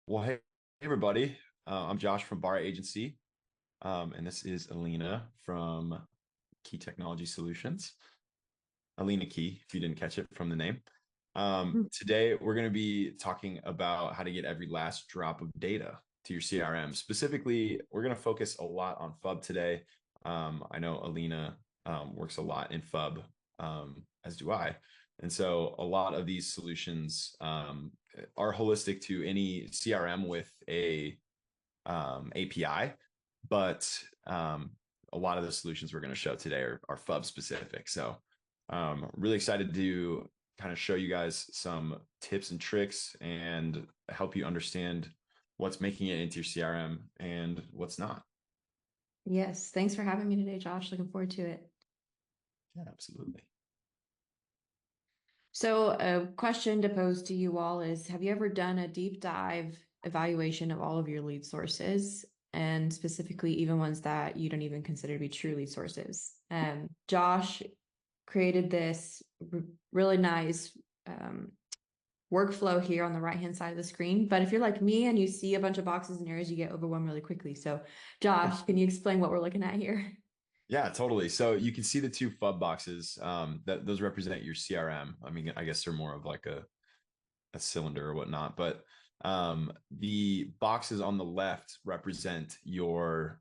Well, hey everybody. I'm Josh from Bara Agency, and this is Elena from Key Technology Solutions. Elena Kee, if you didn't catch it from the name. Today, we're going to be talking about how to get every last drop of data to your CRM. Specifically, we're going to focus a lot on FUB today. I know Elena works a lot in FUB, as do I. And so a lot of these solutions are holistic to any CRM with a API, but a lot of the solutions we're going to show today are FUB specific. So really excited to kind of show you guys some tips and tricks and help you understand what's making it into your CRM and what's not. Yes, thanks for having me today, Josh. Looking forward to it. Yeah, absolutely. So, a question to pose to you all is, have you ever done a deep dive evaluation of all of your lead sources, and specifically even ones that you don't even consider to be true lead sources? Josh created this really nice workflow here on the right-hand side of the screen. But if you're like me and you see a bunch of boxes and arrows, you get overwhelmed really quickly. So, Josh, can you explain what we're looking at here? Yeah, totally. So you can see the two FUB boxes that those represent your CRM. I mean, I guess they're more of like a cylinder or whatnot, but the boxes on the left represent your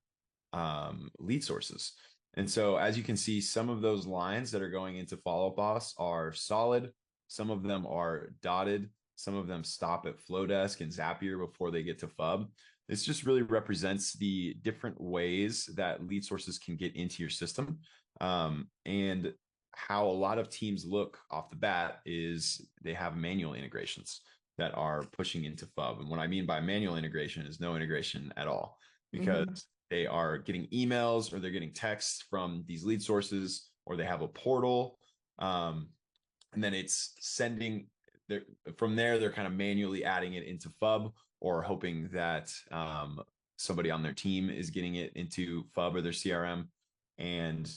lead sources. And so as you can see, some of those lines that are going into follow up boss are solid. Some of them are dotted. Some of them stop at Flowdesk and Zapier before they get to FUB. This just really represents the different ways that lead sources can get into your system. And how a lot of teams look off the bat is they have manual integrations that are pushing into FUB. And what I mean by manual integration is no integration at all, because Mhm. they are getting emails or they're getting texts from these lead sources, or they have a portal. And then it's sending from there, they're kind of manually adding it into FUB or hoping that somebody on their team is getting it into FUB or their CRM. And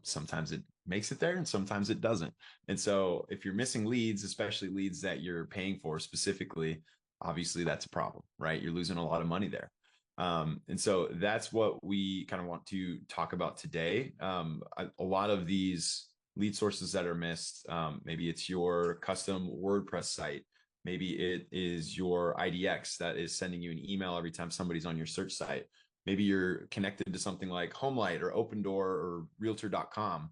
sometimes it makes it there and sometimes it doesn't. And so if you're missing leads, especially leads that you're paying for specifically, obviously that's a problem, right? You're losing a lot of money there. And so that's what we kind of want to talk about today. A lot of these lead sources that are missed, maybe it's your custom WordPress site. Maybe it is your IDX that is sending you an email every time somebody's on your search site. Maybe you're connected to something like Homelight or Open Door or Realtor.com.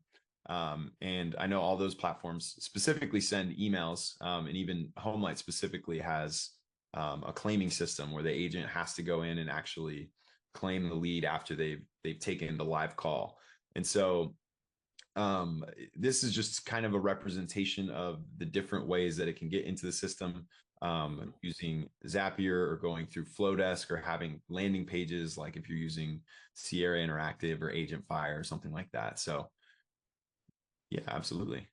And I know all those platforms specifically send emails, and even Homelight specifically has a claiming system where the agent has to go in and actually claim the lead after they've taken the live call. And so this is just kind of a representation of the different ways that it can get into the system, using Zapier or going through Flowdesk or having landing pages, like if you're using Sierra Interactive or Agent Fire or something like that. So yeah, absolutely.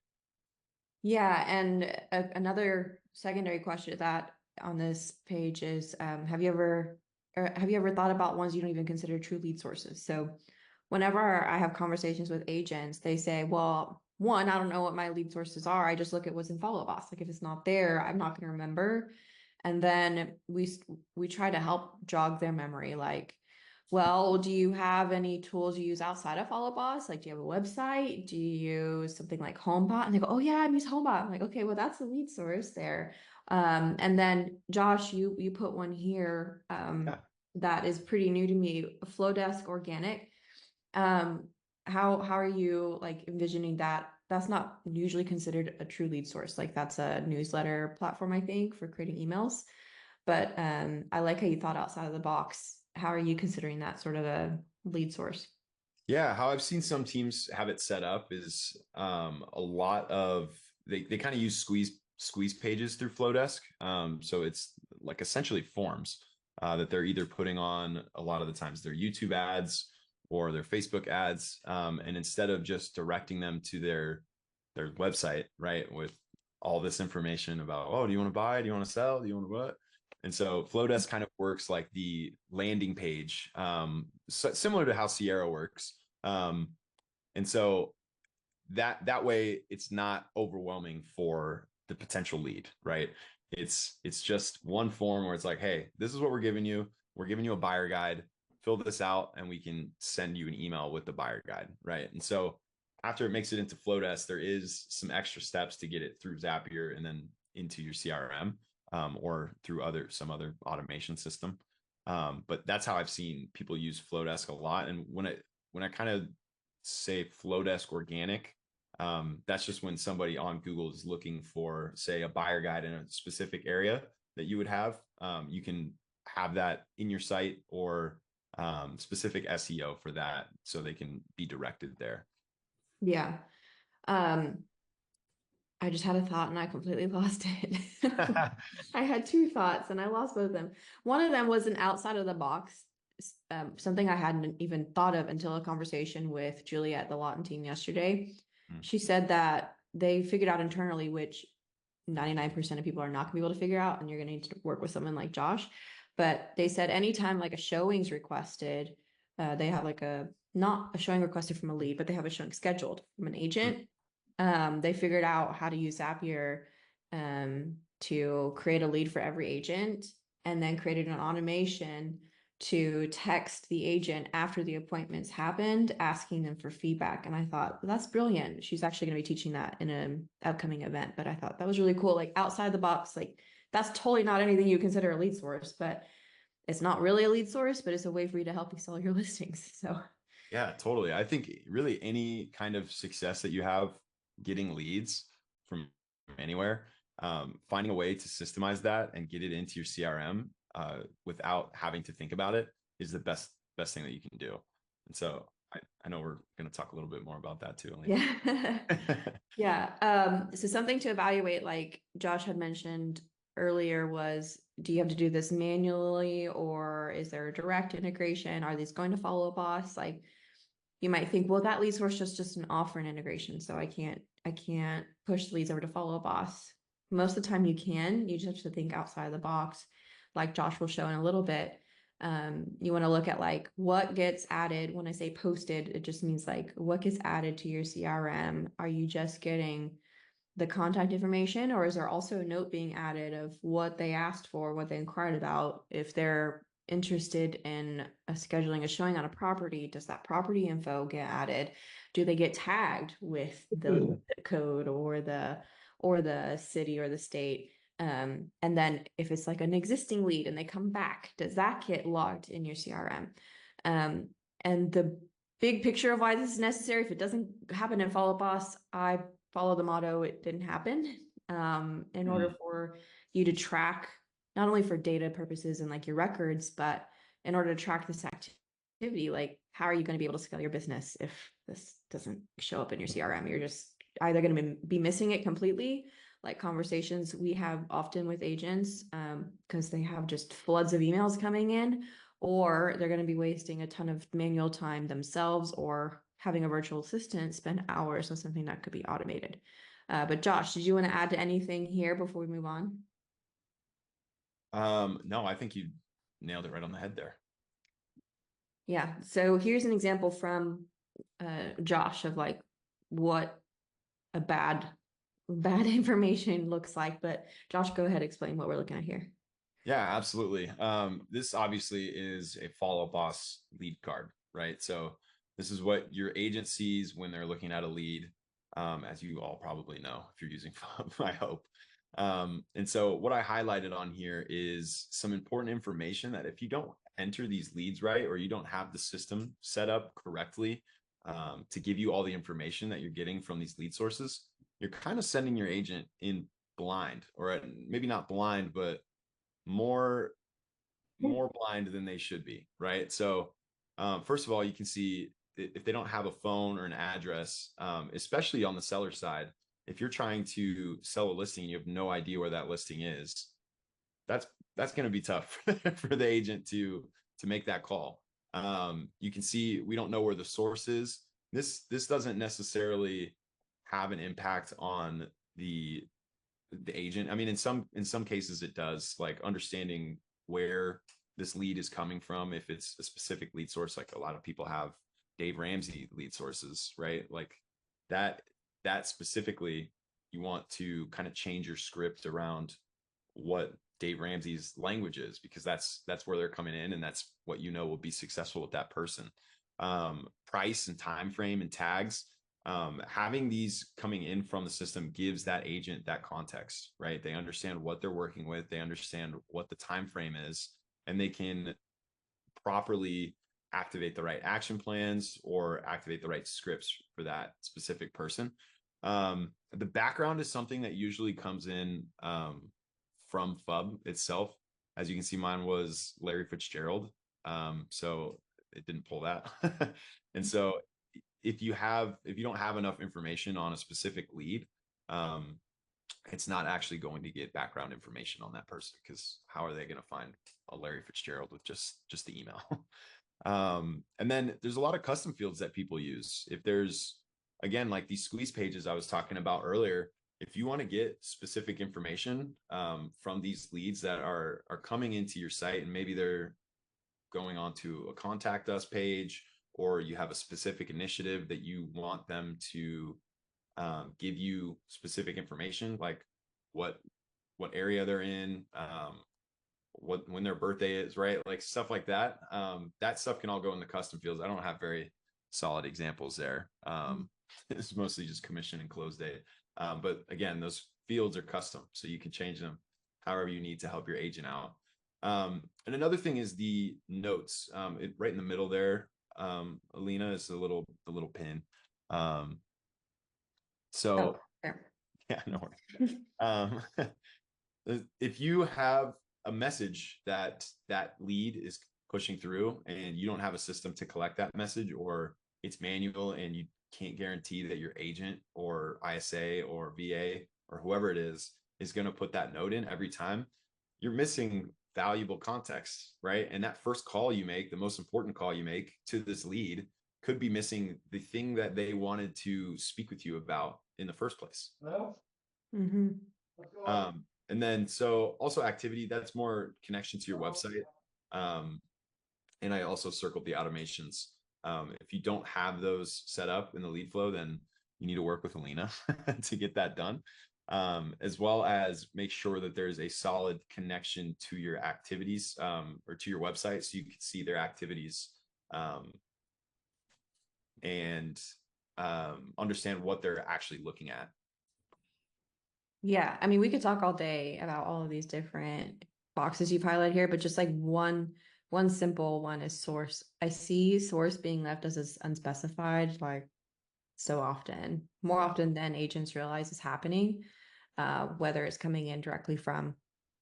Yeah, and another secondary question to that on this page is, have you ever thought about ones you don't even consider true lead sources? So whenever I have conversations with agents, they say, well, one, I don't know what my lead sources are. I just look at what's in follow boss. Like if it's not there, I'm not going to remember. And then we try to help jog their memory, like, well, do you have any tools you use outside of Follow Boss? Like, do you have a website? Do you use something like HomeBot? And they go, oh yeah, I use HomeBot. I'm like, okay, well, that's the lead source there. And then Josh, you put one here Yeah. that is pretty new to me, Flowdesk Organic. Um, how are you like envisioning that? That's not usually considered a true lead source. Like that's a newsletter platform, I think, for creating emails. But I like how you thought outside of the box. How are you considering that sort of a lead source? Yeah, how I've seen some teams have it set up is a lot of they kind of use squeeze pages through Flowdesk. So it's like essentially forms that they're either putting on a lot of the times their YouTube ads or their Facebook ads. And instead of just directing them to their website, right, with all this information about, oh, do you want to buy? Do you want to sell? Do you want to what? And so Flowdesk kind of works like the landing page, similar to how Sierra works. And so that way it's not overwhelming for the potential lead, right? It's just one form where it's like, hey, this is what we're giving you. We're giving you a buyer guide. Fill this out, and we can send you an email with the buyer guide, right? And so after it makes it into Flowdesk, there is some extra steps to get it through Zapier and then into your CRM, or through some other automation system. But that's how I've seen people use Flowdesk a lot. And when I kind of say Flowdesk organic, that's just when somebody on Google is looking for, say, a buyer guide in a specific area that you would have. You can have that in your site, or specific SEO for that, so they can be directed there. Yeah. Um, I just had a thought and I completely lost it. I had two thoughts and I lost both of them. One of them was an outside of the box, something I hadn't even thought of until a conversation with Julia at the Lawton team yesterday. She said that they figured out internally, which 99% of people are not gonna be able to figure out, and you're gonna need to work with someone like Josh. But they said anytime like a showing's requested, they have like not a showing requested from a lead, but they have a showing scheduled from an agent. They figured out how to use Zapier to create a lead for every agent, and then created an automation to text the agent after the appointments happened, asking them for feedback. And I thought, well, that's brilliant. She's actually going to be teaching that in an upcoming event. But I thought that was really cool. Like outside the box, like that's totally not anything you consider a lead source, but it's not really a lead source, but it's a way for you to help you sell your listings. So Yeah, totally. I think really any kind of success that you have getting leads from anywhere, finding a way to systemize that and get it into your CRM, without having to think about it, is the best thing that you can do. And so I know we're going to talk a little bit more about that too, Elena. yeah. Yeah. So something to evaluate, like Josh had mentioned earlier, was do you have to do this manually, or is there a direct integration? Are these going to follow a boss? Like you might think, well, that lead source is just an offer and integration, so I can't push the leads over to follow a boss. Most of the time you can, you just have to think outside of the box, like Josh will show in a little bit. You want to look at like what gets added. When I say posted, it just means like what gets added to your CRM. Are you just getting the contact information, or is there also a note being added of what they asked for, what they inquired about? If they're interested in scheduling a showing on a property, does that property info get added? Do they get tagged with the code or the city or the state? And then if it's like an existing lead and they come back, does that get logged in your CRM? And the big picture of why this is necessary, if it doesn't happen in Follow Boss, I follow the motto, it didn't happen. In order for you to track, not only for data purposes and like your records, but in order to track this activity, like how are you going to be able to scale your business if this doesn't show up in your CRM? You're just either going to be missing it completely, like conversations we have often with agents, because they have just floods of emails coming in, or they're going to be wasting a ton of manual time themselves, or having a virtual assistant spend hours on something that could be automated. But Josh, did you want to add to anything here before we move on? No, I think you nailed it right on the head there. Yeah. So here's an example from Josh of like what a bad information looks like. But Josh, go ahead, explain what we're looking at here. Yeah, absolutely. This obviously is a follow boss lead card, right? So this is what your agent sees when they're looking at a lead, as you all probably know if you're using I hope. And so what I highlighted on here is some important information that if you don't enter these leads right, or you don't have the system set up correctly, to give you all the information that you're getting from these lead sources, you're kind of sending your agent in blind, or maybe not blind, but more blind than they should be, right? So first of all, you can see if they don't have a phone or an address, especially on the seller side, if you're trying to sell a listing and you have no idea where that listing is, that's going to be tough for the agent to make that call. You can see we don't know where the source is. This doesn't necessarily have an impact on the agent. I mean, in some cases it does, like understanding where this lead is coming from. If it's a specific lead source, like a lot of people have Dave Ramsey lead sources, right? Like that specifically, you want to kind of change your script around what Dave Ramsey's language is, because that's where they're coming in, and that's what will be successful with that person. Price and time frame and tags. Having these coming in from the system gives that agent that context, right? They understand what they're working with, they understand what the time frame is, and they can properly activate the right action plans or activate the right scripts for that specific person. The background is something that usually comes in from FUB itself. As you can see, mine was Larry Fitzgerald. So it didn't pull that. And so if you don't have enough information on a specific lead, it's not actually going to get background information on that person, because how are they going to find a Larry Fitzgerald with just the email? And then there's a lot of custom fields that people use. If there's, again, like these squeeze pages I was talking about earlier, if you want to get specific information from these leads that are coming into your site, and maybe they're going onto a contact us page, or you have a specific initiative that you want them to give you specific information, like what area they're in, when their birthday is, right? Like stuff like that. That stuff can all go in the custom fields. I don't have very solid examples there. It's mostly just commission and close date. But again, those fields are custom, so you can change them however you need to help your agent out. And another thing is the notes. Right in the middle there, Elena, is the little pin. So yeah, no worries. If you have a message that lead is pushing through, and you don't have a system to collect that message, or it's manual and you can't guarantee that your agent or ISA or VA or whoever it is going to put that note in every time, you're missing valuable context, right? And that first call you make, the most important call you make to this lead, could be missing the thing that they wanted to speak with you about in the first place. Hello? And then, so also activity, that's more connection to your website. And I also circled the automations. If you don't have those set up in the lead flow, then you need to work with Elena to get that done. As well as make sure that there's a solid connection to your activities, or to your website, so you can see their activities and understand what they're actually looking at. Yeah, I mean, we could talk all day about all of these different boxes you've highlighted here, but just like one simple one is source. I see source being left as unspecified, like so often, more often than agents realize is happening, whether it's coming in directly from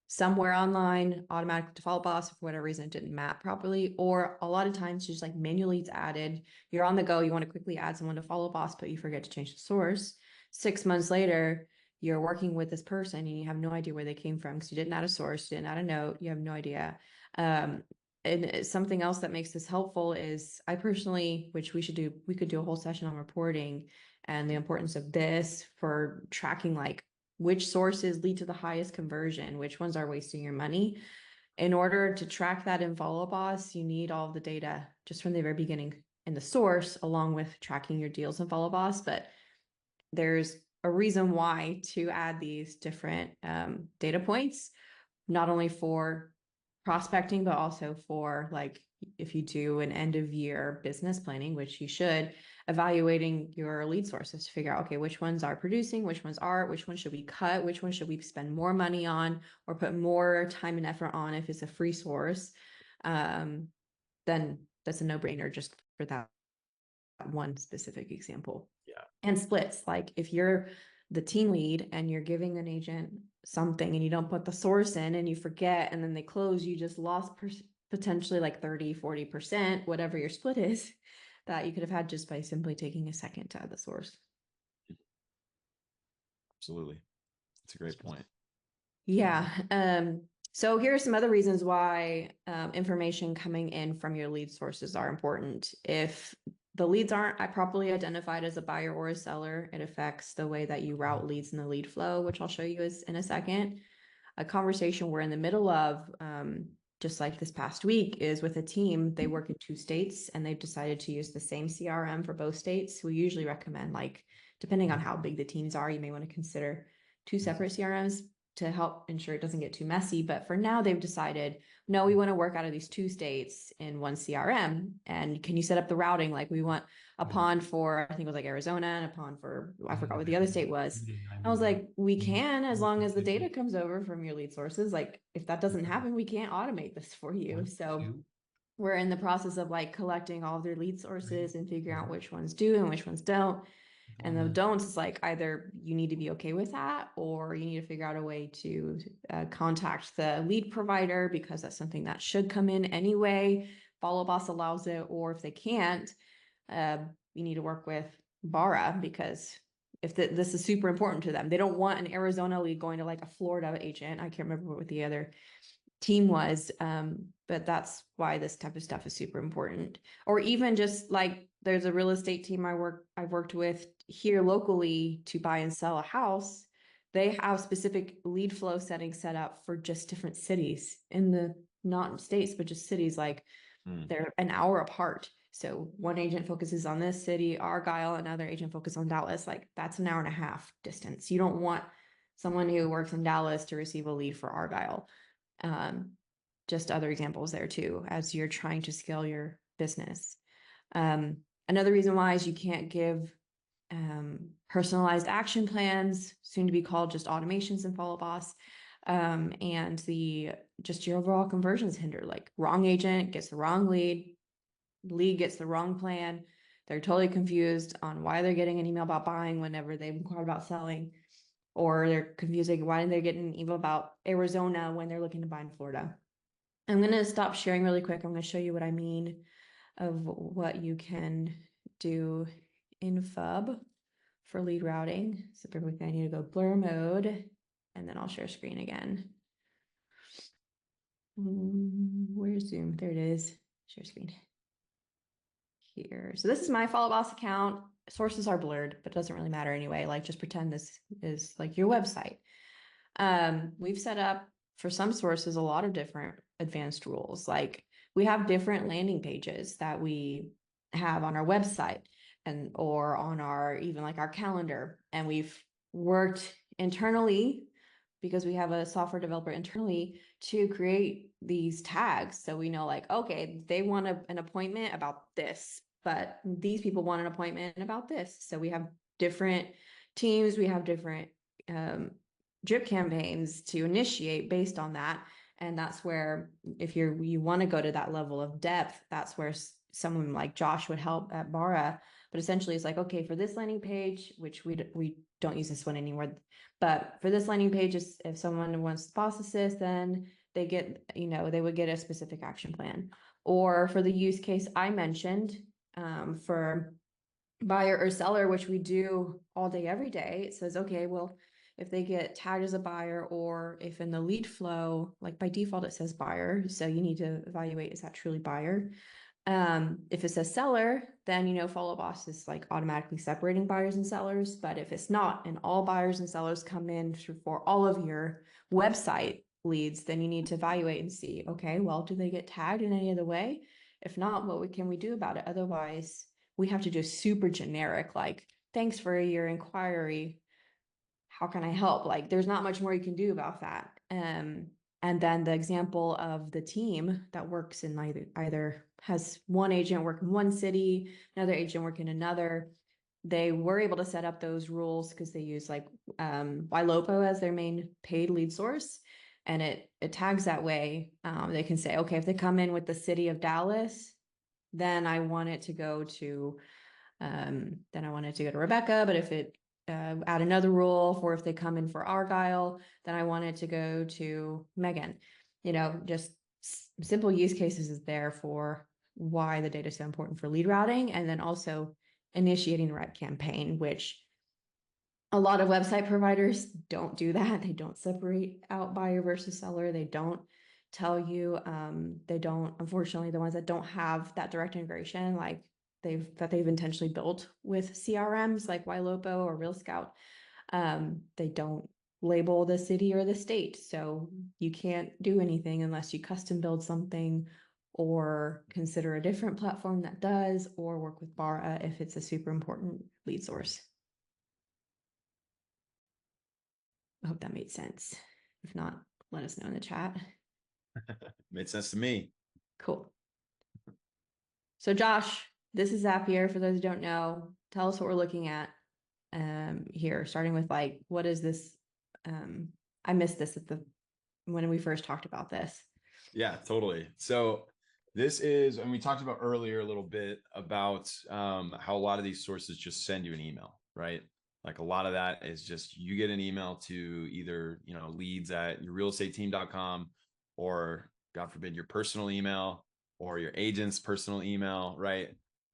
somewhere online, automatic default boss, for whatever reason it didn't map properly, or a lot of times just like manually it's added. You're on the go, you want to quickly add someone to follow boss, but you forget to change the source. 6 months later, you're working with this person and you have no idea where they came from, because you didn't add a source, you didn't add a note, you have no idea. And something else that makes this helpful is, I personally, which we could do a whole session on reporting and the importance of this for tracking, like which sources lead to the highest conversion, which ones are wasting your money. In order to track that in Follow Boss, you need all of the data just from the very beginning in the source, along with tracking your deals in Follow Boss. But there's a reason why to add these different data points, not only for prospecting, but also for, like, if you do an end of year business planning, which you should, evaluating your lead sources to figure out, okay, which ones are producing, which ones should we cut, which ones should we spend more money on or put more time and effort on if it's a free source. Then that's a no-brainer just for that one specific example. Yeah. And splits, like if you're the team lead and you're giving an agent something and you don't put the source in and you forget, and then they close, you just lost potentially like 30-40%, whatever your split is, that you could have had just by simply taking a second to add the source. Absolutely. That's a great point. Yeah. So here are some other reasons why information coming in from your lead sources are important. If the leads aren't properly identified as a buyer or a seller, it affects the way that you route leads in the lead flow, which I'll show you in a second. A conversation we're in the middle of, just like this past week, is with a team. They work in 2 states and they've decided to use the same CRM for both states. We usually recommend, like, depending on how big the teams are, you may want to consider 2 separate CRMs. to help ensure it doesn't get too messy. But for now, they've decided, no, we want to work out of these 2 states in one CRM. And can you set up the routing? Like we want a pond for, I think it was like Arizona, and a pond for, I forgot what the other state was. I was like, we can, as long as the data comes over from your lead sources. Like if that doesn't happen, we can't automate this for you. So we're in the process of like collecting all of their lead sources and figuring out which ones do and which ones don't. And the don'ts is like either you need to be okay with that, or you need to figure out a way to contact the lead provider, because that's something that should come in anyway. Follow Boss allows it, or if they can't, you need to work with Bara, because if this is super important to them. They don't want an Arizona lead going to like a Florida agent. I can't remember what the other team was, but that's why this type of stuff is super important. Or even just like there's a real estate team I've worked with here locally to buy and sell a house. They have specific lead flow settings set up for just different cities in the not states, but just cities. Like they're an hour apart. So one agent focuses on this city, Argyle, another agent focuses on Dallas. Like that's an hour and a half distance. You don't want someone who works in Dallas to receive a lead for Argyle. Just other examples there too, as you're trying to scale your business. Another reason why is you can't give personalized action plans, soon to be called just automations in Follow Boss. And just your overall conversions hinder, like wrong agent gets the wrong lead gets the wrong plan. They're totally confused on why they're getting an email about buying whenever they've inquired about selling, or they're confusing why they're getting an email about Arizona when they're looking to buy in Florida. I'm going to stop sharing really quick. I'm going to show you what I mean of what you can do in FUB for lead routing. So bear with me, I need to go blur mode, and then I'll share screen again. Where's Zoom? There it is. Share screen. Here. So this is my Follow Boss account. Sources are blurred, but it doesn't really matter anyway. Like just pretend this is like your website. We've set up for some sources a lot of different advanced rules. Like we have different landing pages that we have on our website or on our even like our calendar. And we've worked internally, because we have a software developer internally, to create these tags. So we know like, okay, they want an appointment about this, but these people want an appointment about this. So we have different teams, we have different drip campaigns to initiate based on that. And that's where, if you want to go to that level of depth, that's where someone like Josh would help at Bara. But essentially it's like, okay, for this landing page, which we don't use this one anymore, but for this landing page, if someone wants boss assist, then they get, they would get a specific action plan. Or for the use case I mentioned, for buyer or seller, which we do all day, every day, it says, okay, well, if they get tagged as a buyer, or if in the lead flow, like by default, it says buyer. So you need to evaluate, is that truly buyer? If it says seller, then, Follow Boss is like automatically separating buyers and sellers. But if it's not, and all buyers and sellers come in for all of your website leads, then you need to evaluate and see, okay, well, do they get tagged in any other way? If not, what can we do about it? Otherwise, we have to do super generic, like, thanks for your inquiry, how can I help? Like, there's not much more you can do about that. And then the example of the team that works in either has one agent work in one city, another agent work in another. They were able to set up those rules because they use like Ylopo as their main paid lead source, and it tags that way. They can say, okay, if they come in with the city of Dallas, then I want it to go to Rebecca. But if it add another rule for if they come in for Argyle, then I want it to go to Megan. Just simple use cases is there for why the data is so important for lead routing, and then also initiating the right campaign, which a lot of website providers don't do that. They don't separate out buyer versus seller. They don't tell you, unfortunately, the ones that don't have that direct integration, like they've intentionally built with CRMs like Ylopo or Real Scout, they don't label the city or the state. So you can't do anything unless you custom build something, or consider a different platform that does, or work with Bara if it's a super important lead source. I hope that made sense. If not, let us know in the chat. Made sense to me. Cool. So Josh, this is Zapier. For those who don't know, tell us what we're looking at here, starting with like, what is this? I missed this when we first talked about this. Yeah, totally. So this is, and we talked about earlier a little bit about how a lot of these sources just send you an email, right? Like a lot of that is just you get an email to either, leads at yourrealestateteam.com, or God forbid your personal email or your agent's personal email, right?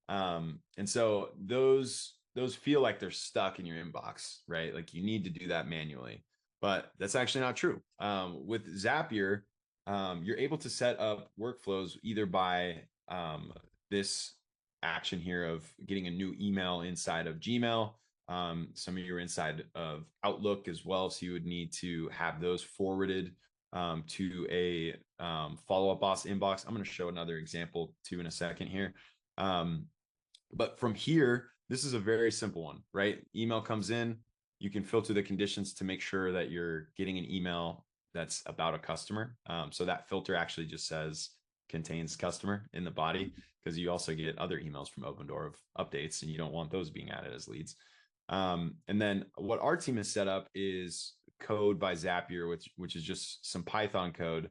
And so those feel like they're stuck in your inbox, right? Like you need to do that manually, but that's actually not true. With Zapier, you're able to set up workflows either by this action here of getting a new email inside of Gmail. Some of you are inside of Outlook as well, so you would need to have those forwarded to a follow-up boss inbox. I'm going to show another example too in a second here. But from here, this is a very simple one, right? Email comes in, you can filter the conditions to make sure that you're getting an email that's about a customer. So that filter actually just says contains customer in the body, because you also get other emails from Opendoor of updates, and you don't want those being added as leads. And then what our team has set up is code by Zapier, which is just some Python code.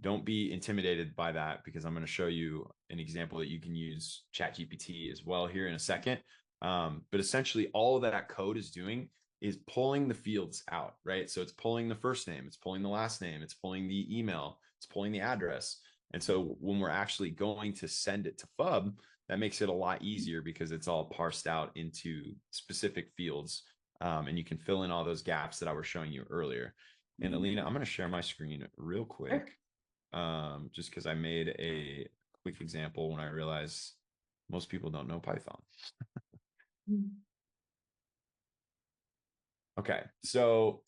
Don't be intimidated by that, because I'm going to show you an example that you can use ChatGPT as well here in a second. But essentially all that code is doing is pulling the fields out, right? So it's pulling the first name, it's pulling the last name, it's pulling the email, it's pulling the address. And so when we're actually going to send it to FUB, that makes it a lot easier because it's all parsed out into specific fields. And you can fill in all those gaps that I was showing you earlier. And Elena, I'm going to share my screen real quick, just because I made a quick example when I realized most people don't know Python. Okay, so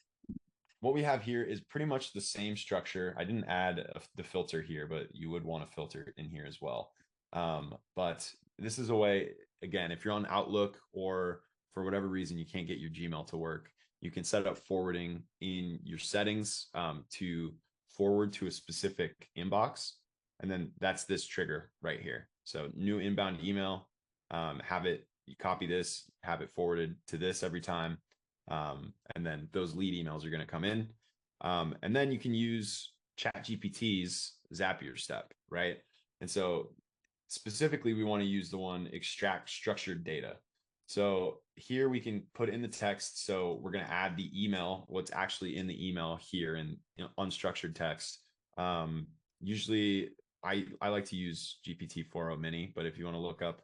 what we have here is pretty much the same structure. I didn't add the filter here, but you would want to filter in here as well. But this is a way, again, if you're on Outlook or for whatever reason you can't get your Gmail to work, you can set up forwarding in your settings to forward to a specific inbox. And then that's this trigger right here. So new inbound email, you copy this, have it forwarded to this every time. And then those lead emails are going to come in. And then you can use ChatGPT's Zapier step, right? And so specifically, we want to use the one extract structured data. So here we can put in the text. So we're going to add the email, what's actually in the email here in unstructured text. Usually I like to use GPT-4o Mini, but if you want to look up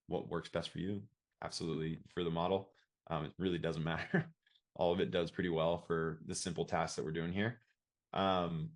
what works best for you, absolutely, for the model. It really doesn't matter. All of it does pretty well for the simple tasks that we're doing here. And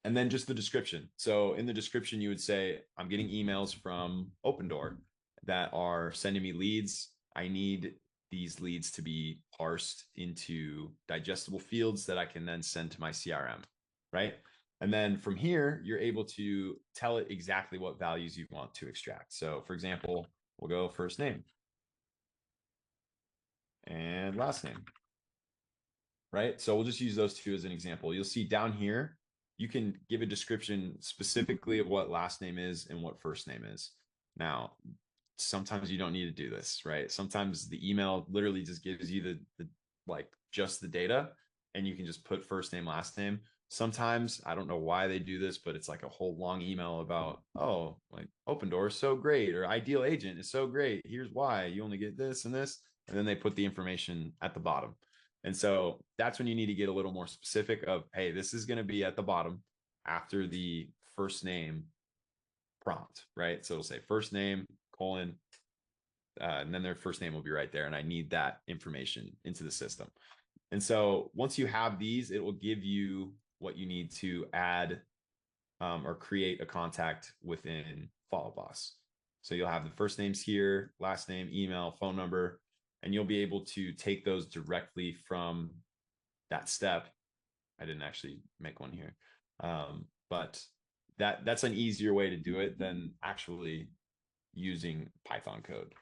then just the description. So in the description, you would say, I'm getting emails from Opendoor that are sending me leads. I need these leads to be parsed into digestible fields that I can then send to my CRM, right? And then from here, you're able to tell it exactly what values you want to extract. So for example, we'll go first name and last name, right? So we'll just use those two as an example. You'll see down here, you can give a description specifically of what last name is and what first name is. Now, sometimes you don't need to do this, right? Sometimes the email literally just gives you just the data, and you can just put first name, last name. Sometimes, I don't know why they do this, but it's like a whole long email about, oh, like Opendoor is so great, or Ideal Agent is so great. Here's why you only get this and this. And then they put the information at the bottom. And so that's when you need to get a little more specific of, hey, this is going to be at the bottom after the first name prompt, right? So it'll say first name, colon, and then their first name will be right there. And I need that information into the system. And so once you have these, it will give you what you need to add or create a contact within Follow Boss. So you'll have the first names here, last name, email, phone number, and you'll be able to take those directly from that step. I didn't actually make one here, but that's an easier way to do it than actually using Python code.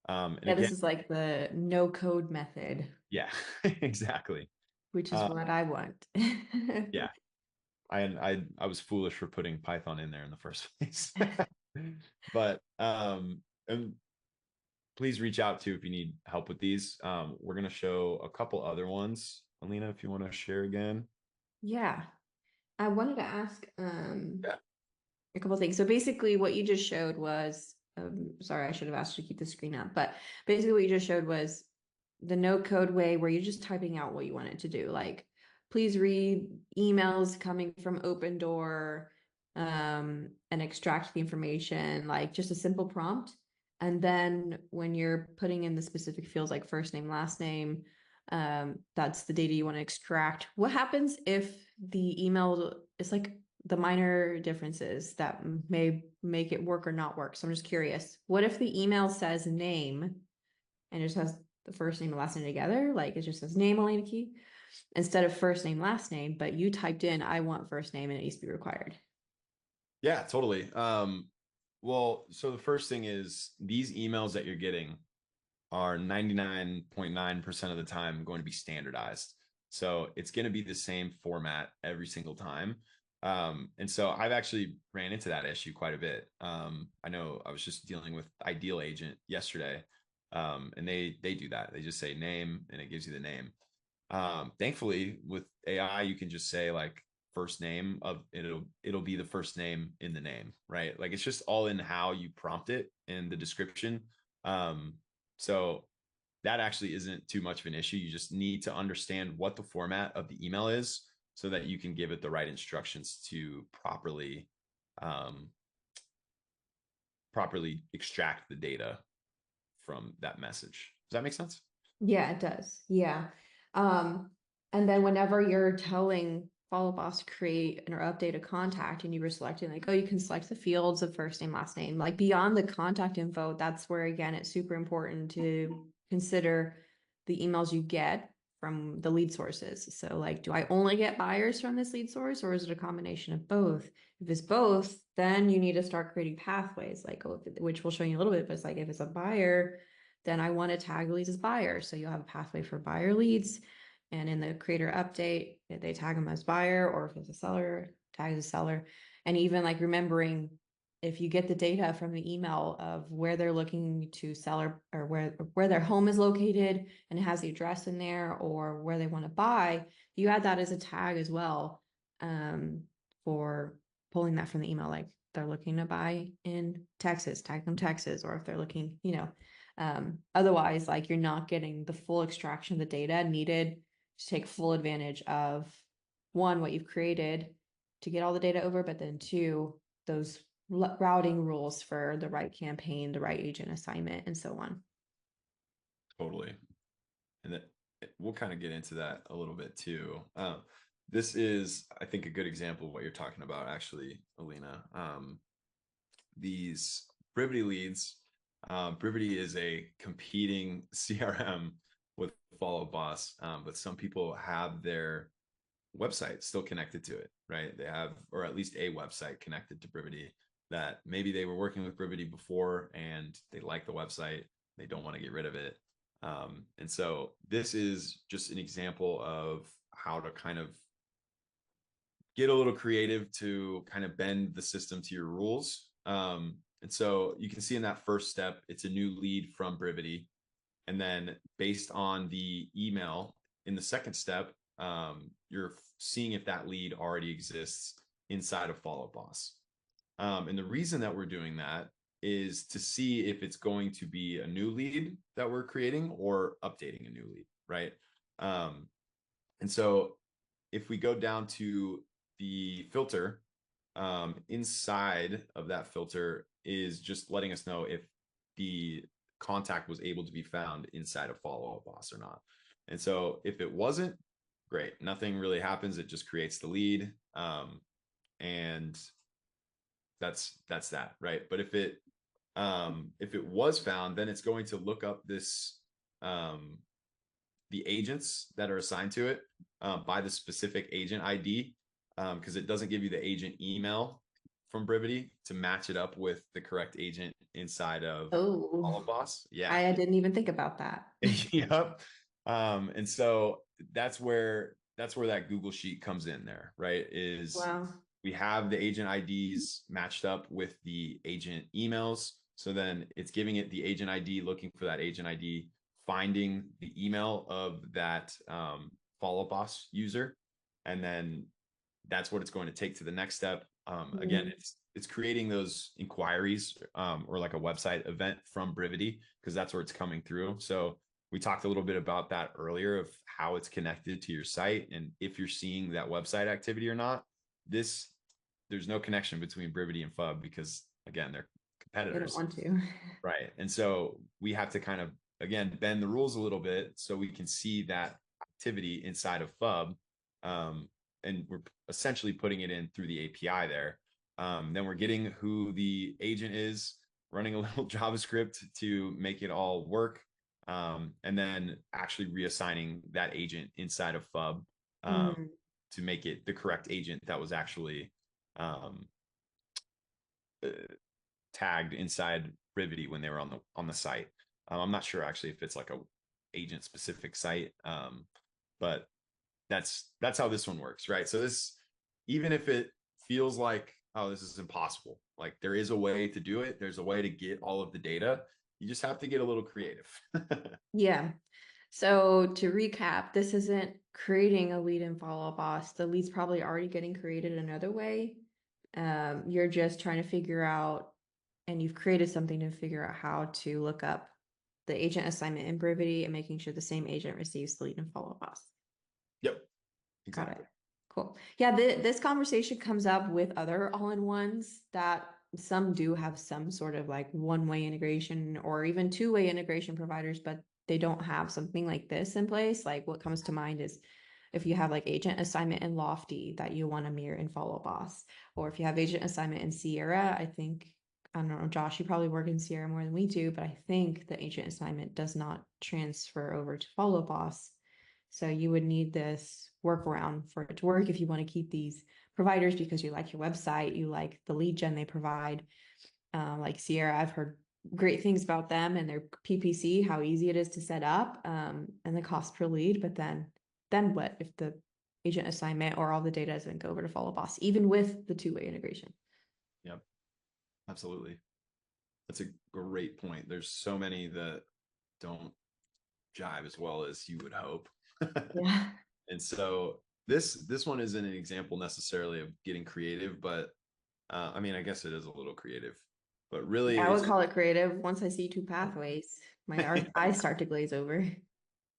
And yeah, again, this is like the no code method. Yeah, exactly. which is what I want. Yeah, I was foolish for putting Python in there in the first place. But and please reach out to if you need help with these. We're gonna show a couple other ones. Elena, if you want to share again. Yeah. I wanted to ask Yeah. a couple things. So basically what you just showed was sorry, I should have asked you to keep the screen up, but basically what you just showed was the no code way where you're just typing out what you want it to do. Like, please read emails coming from Open Door and extract the information, like just a simple prompt. And then when you're putting in the specific fields like first name, last name, that's the data you want to extract. What happens if the email is like the minor differences that may make it work or not work? So I'm just curious, what if the email says name and it just has the first name and last name together? Like it just says name Elena Kee instead of first name, last name, but you typed in, I want first name and it needs to be required. Yeah, totally. Well, so the first thing is these emails that you're getting are 99.9% of the time going to be standardized. So it's going to be the same format every single time. And so I've actually ran into that issue quite a bit. I know I was just dealing with Ideal Agent yesterday, and they do that. They just say name and it gives you the name. Thankfully, with AI, you can just say like first name of it'll be the first name in the name, right? Like it's just all in how you prompt it in the description. So that actually isn't too much of an issue. You just need to understand what the format of the email is so that you can give it the right instructions to properly extract the data from that message. Does that make sense? Yeah, it does. Yeah. And then whenever you're telling Follow Boss to create or update a contact and you were selecting like, oh, you can select the fields of first name, last name, like beyond the contact info, that's where, again, it's super important to consider the emails you get from the lead sources. So like, do I only get buyers from this lead source or is it a combination of both? If it's both, then you need to start creating pathways like, which we'll show you a little bit, but it's like, if it's a buyer, then I want to tag leads as buyers. So you'll have a pathway for buyer leads. And in the creator update, they tag them as buyer, or if it's a seller, tag as a seller. And even like remembering if you get the data from the email of where they're looking to sell or where their home is located and it has the address in there or where they want to buy, you add that as a tag as well for pulling that from the email. Like they're looking to buy in Texas, tag them Texas, or if they're looking, otherwise, like you're not getting the full extraction of the data needed to take full advantage of one, what you've created to get all the data over, but then two, those routing rules for the right campaign, the right agent assignment, and so on. Totally. And that we'll kind of get into that a little bit too. This is, I think, a good example of what you're talking about, actually, Alina. These Brivity leads. Brivity is a competing CRM with Follow Boss, but some people have their website still connected to it, right? They have, or at least a website connected to Brivity that maybe they were working with Brivity before and they like the website, they don't want to get rid of it. And so this is just an example of how to kind of get a little creative to kind of bend the system to your rules. And so you can see in that first step, it's a new lead from Brivity. And then based on the email in the second step, you're seeing if that lead already exists inside of Follow Boss. And the reason that we're doing that is to see if it's going to be a new lead that we're creating or updating a new lead, right? And so if we go down to the filter, inside of that filter is just letting us know if the contact was able to be found inside of Follow Up Boss or not. And so if it wasn't, great, nothing really happens. It just creates the lead. And that's that, right? But if it was found, then it's going to look up this the agents that are assigned to it by the specific agent ID, because it doesn't give you the agent email from Brivity to match it up with the correct agent inside of Follow Boss. Yeah, I didn't even think about that. yep. And so that's where that's where that Google sheet comes in there, right? Is Wow. we have the agent IDs matched up with the agent emails. So then it's giving it the agent ID, looking for that agent ID, finding the email of that follow boss user, and then that's what it's going to take to the next step. Again, Mhm. it's creating those inquiries or like a website event from Brivity, because that's where it's coming through. So we talked a little bit about that earlier of how it's connected to your site and if you're seeing that website activity or not. This There's no connection between Brivity and Fub because again, they're They don't competitors. want to. Right. And so we have to kind of, again, bend the rules a little bit so we can see that activity inside of Fub. And we're essentially putting it in through the API there. Then we're getting who the agent is, running a little JavaScript to make it all work. And then actually reassigning that agent inside of Fub Mm. to make it the correct agent that was actually um, uh, tagged inside Brivity when they were on the site. I'm not sure actually if it's like a agent specific site, but that's how this one works, right? So this, even if it feels like, oh, this is impossible, like there is a way to do it. There's a way to get all of the data. You just have to get a little creative. Yeah. So to recap, this isn't creating a lead and follow up boss. The lead's probably already getting created another way. You're just trying to figure out, and you've created something to figure out how to look up the agent assignment in Brivity and making sure the same agent receives the lead and follow up boss. Yep, Got it. exactly. Cool. Yeah, this conversation comes up with other all-in-ones that some do have some sort of like one-way integration or even two-way integration providers, but they don't have something like this in place. Like what comes to mind is if you have like agent assignment in Lofty that you want to mirror in Follow Boss, or if you have agent assignment in Sierra, I don't know, Josh, you probably work in Sierra more than we do, but I think the agent assignment does not transfer over to Follow Boss. So you would need this workaround for it to work if you want to keep these providers because you like your website, you like the lead gen they provide. Like Sierra, I've heard great things about them and their PPC, how easy it is to set up, and the cost per lead. But then what if the agent assignment or all the data doesn't go over to Follow Boss, even with the two-way integration? Yep, absolutely. That's a great point. There's so many that don't jive as well as you would hope. Yeah. And so this one isn't an example necessarily of getting creative, but I mean, I guess it is a little creative, but really Yeah, I would it's call it creative. Once I see two pathways, my eyes start to glaze over.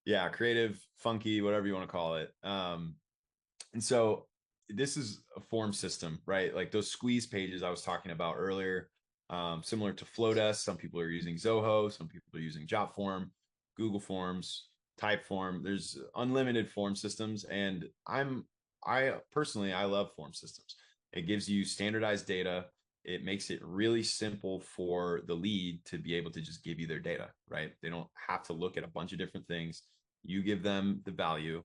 yeah, creative, funky, whatever you want to call it. And so this is a form system, right? Like those squeeze pages I was talking about earlier, similar to Flowdesk. Some people are using Zoho, some people are using Jotform, Google Forms, Typeform. There's unlimited form systems, and I personally I love form systems. It gives you standardized data. It makes it really simple for the lead to be able to just give you their data, right? They don't have to look at a bunch of different things. You give them the value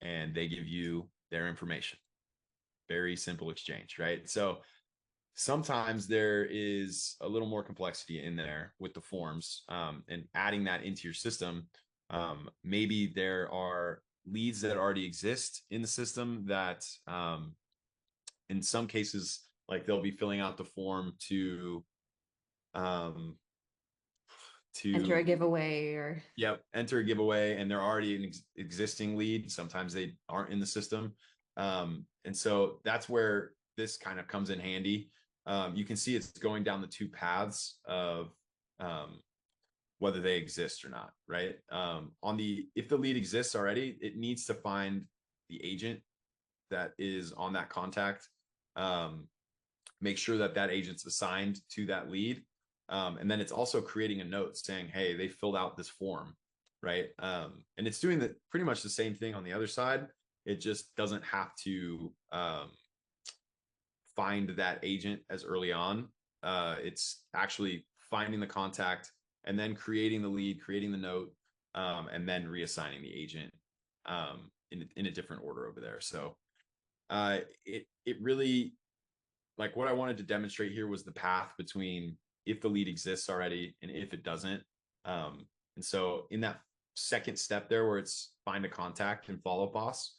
and they give you their information. Very simple exchange, right? So sometimes there is a little more complexity in there with the forms and adding that into your system. Maybe there are leads that already exist in the system that in some cases, like they'll be filling out the form um, Enter a to giveaway or yep, enter a giveaway, and they're already an existing lead. Sometimes they aren't in the system. And so that's where this kind of comes in handy. You can see it's going down the two paths of um, whether they exist or not, right? If the lead exists already, it needs to find the agent that is on that contact. Um, Make sure that that agent's assigned to that lead. And then it's also creating a note saying, hey, they filled out this form, right? And it's doing pretty much the same thing on the other side. It just doesn't have to find that agent as early on. It's actually finding the contact and then creating the lead, creating the note, and then reassigning the agent in a different order over there. So it really, like what I wanted to demonstrate here was the path between if the lead exists already and if it doesn't. And so in that second step there where it's find a contact and follow boss,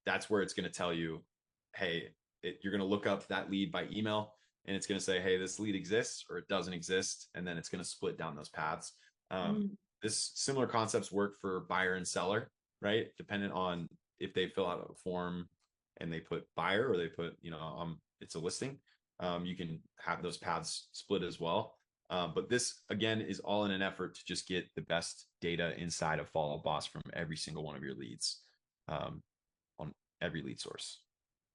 that's where it's going to tell you, hey, you're going to look up that lead by email, and it's going to say, hey, this lead exists or it doesn't exist. And then it's going to split down those paths. This similar concepts work for buyer and seller, right? Dependent on if they fill out a form and they put buyer or they put, it's a listing. You can have those paths split as well. But this, again, is all in an effort to just get the best data inside of Follow Boss from every single one of your leads, on every lead source.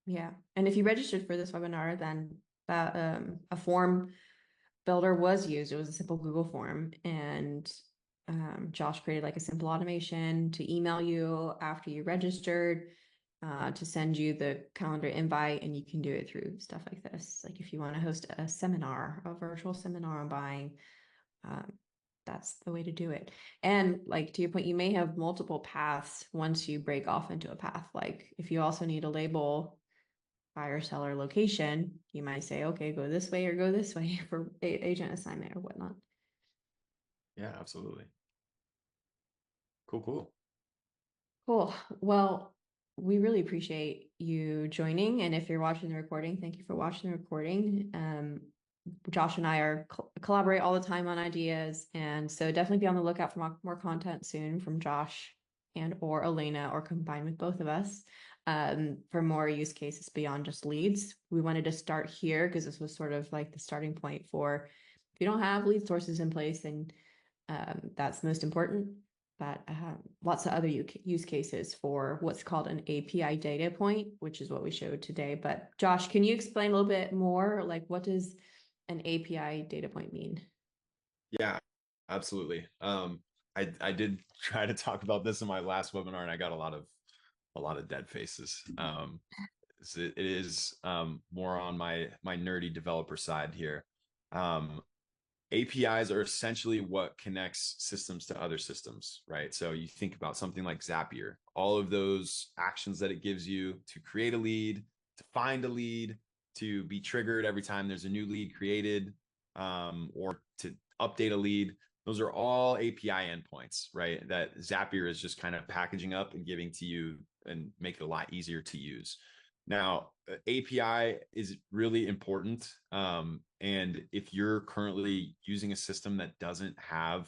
Yeah. And if you registered for this webinar, then that a form builder was used. It was a simple Google form, and Josh created like a simple automation to email you after you registered, to send you the calendar invite, and you can do it through stuff like this. Like if you want to host a seminar, a virtual seminar on buying, that's the way to do it. And like to your point, you may have multiple paths once you break off into a path. Like if you also need a label buyer seller location, you might say, okay, go this way or go this way for agent assignment or whatnot. Yeah, absolutely. Cool. Cool. Well, we really appreciate you joining. And if you're watching the recording, thank you for watching the recording. Josh and I collaborate all the time on ideas. And so definitely be on the lookout for more content soon from Josh and or Elena, or combined with both of us, for more use cases beyond just leads. We wanted to start here because this was sort of like the starting point for, if you don't have lead sources in place, then that's most important. But lots of other use cases for what's called an API data point, which is what we showed today. But Josh, can you explain a little bit more? Like, what does an API data point mean? Yeah, absolutely. I did try to talk about this in my last webinar, and I got a lot of dead faces. It is more on my nerdy developer side here. APIs are essentially what connects systems to other systems, right? So you think about something like Zapier, all of those actions that it gives you to create a lead, to find a lead, to be triggered every time there's a new lead created, or to update a lead. Those are all API endpoints, right? That Zapier is just kind of packaging up and giving to you and make it a lot easier to use. Now, API is really important. And if you're currently using a system that doesn't have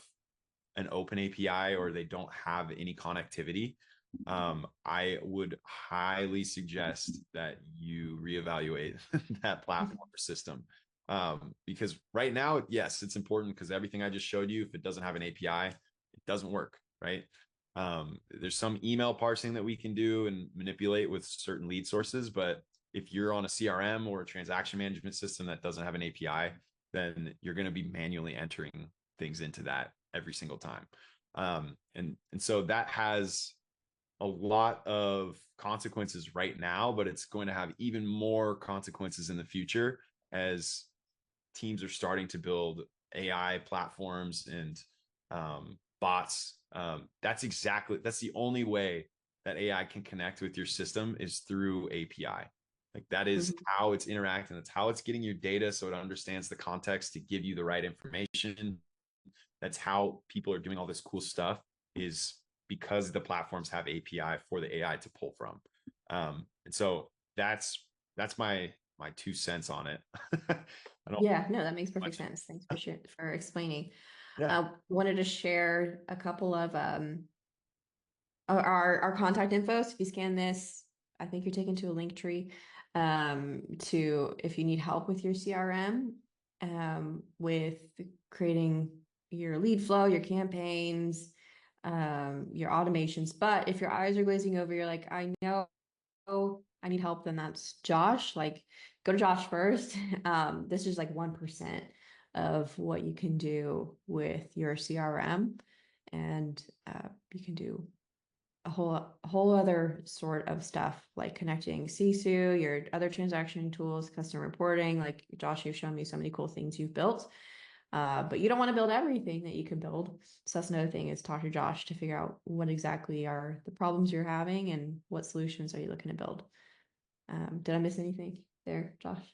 an open API or they don't have any connectivity, I would highly suggest that you reevaluate that platform or system. Because right now, yes, it's important because everything I just showed you, if it doesn't have an API, it doesn't work, right? There's some email parsing that we can do and manipulate with certain lead sources, but if you're on a CRM or a transaction management system that doesn't have an API, then you're going to be manually entering things into that every single time. And so that has a lot of consequences right now, but it's going to have even more consequences in the future as teams are starting to build AI platforms and bots. That's the only way that AI can connect with your system is through API. Like that is how it's interacting. That's how it's getting your data so it understands the context to give you the right information. That's how people are doing all this cool stuff, is because the platforms have API for the AI to pull from. And so that's my 2 cents on it. Yeah, no, that makes perfect sense. Thanks for explaining. Yeah. Wanted to share a couple of our contact info. So if you scan this, I think you're taken to a link tree, to if you need help with your CRM, with creating your lead flow, your campaigns, your automations. But if your eyes are glazing over, you're like, I know I need help, then that's Josh. Like, go to Josh first. This is like 1% of what you can do with your CRM, and you can do a whole other sort of stuff, like connecting Sisu, your other transaction tools, custom reporting. Like Josh, you've shown me so many cool things you've built. But you don't want to build everything that you can build. So that's another thing, is talk to Josh to figure out what exactly are the problems you're having and what solutions are you looking to build. Did I miss anything there, Josh?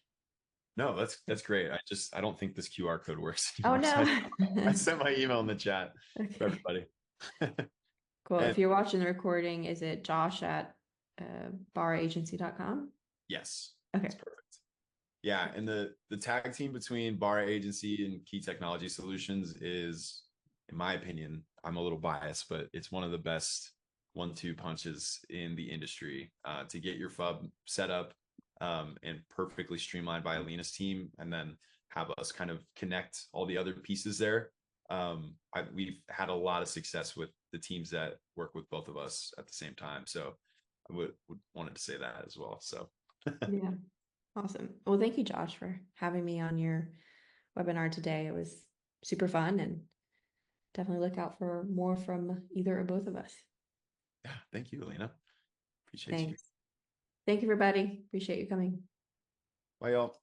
No, that's great. I don't think this QR code works Oh anymore. So I no. sent my email in the chat for Okay, everybody. cool. And If you're watching the recording, is it Josh at baraagency.com. Yes. Okay. That's perfect. Yeah. And the tag team between Bara Agency and Key Technology Solutions is, in my opinion, I'm a little biased, but it's one of the best 1-2 punches in the industry to get your FUB set up and perfectly streamlined by Elena's team, and then have us kind of connect all the other pieces there. We've had a lot of success with the teams that work with both of us at the same time. So I would wanted to say that as well. So yeah, awesome. Well, thank you, Josh, for having me on your webinar today. It was super fun, and definitely look out for more from either or both of us. yeah, thank you, Elena. Appreciate you. Thanks. Thank you, everybody. Appreciate you coming. Bye, y'all.